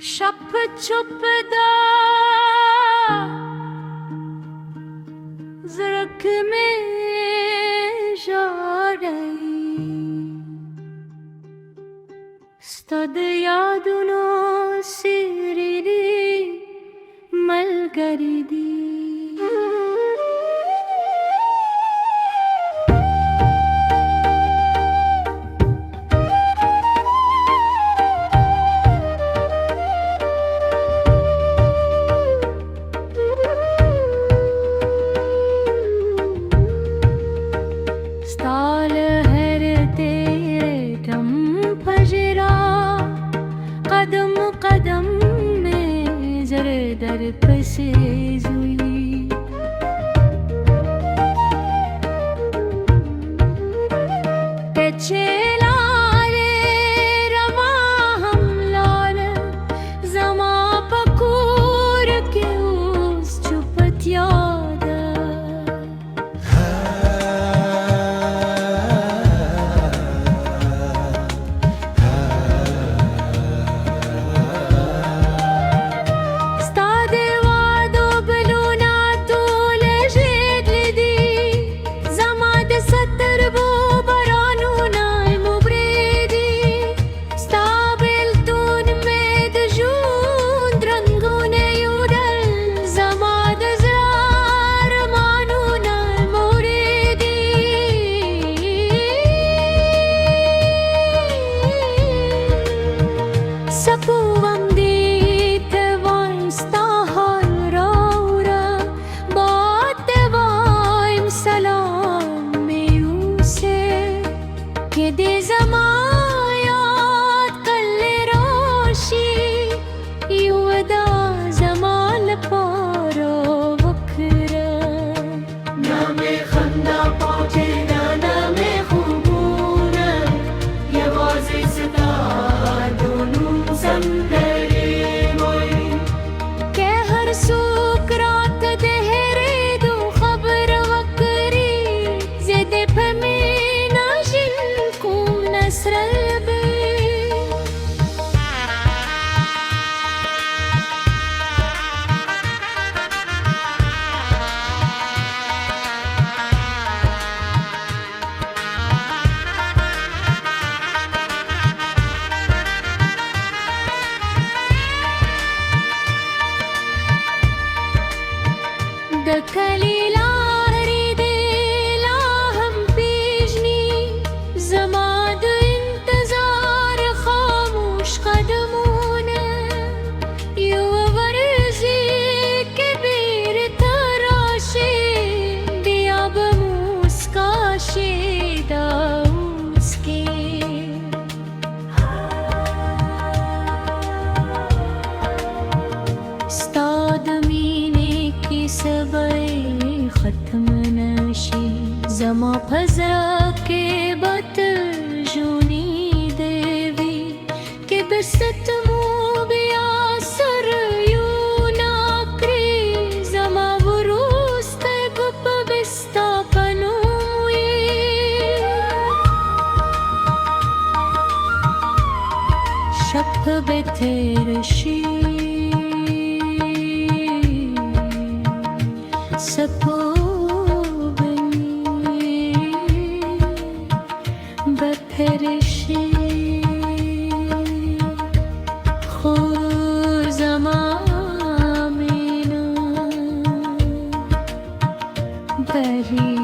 छप छुपदा ज़रख में शारई stad yaduno siriri malgaridi स्ताल हर तेरे दम फजरा कदम कदम में जर दर पसे जुई कच्चे लारे रवा हम लाल जमा पकूर के उस चुपत याद दखली लारी दे लाहम पेजनी जमाद इंतजार खामोश कदमों यू वर्जी के बेर तराशे दिया बमुस्का शेदा उसके सबई खत्म नशी जमा फजरा के बत जूनी देवी के बिसत मुबिया सर यू नाकरी जमा वरुस्त गुप बिस्ता पनुई शप बेतेरशी सपो बनी बफरशी खो ज़माना बरी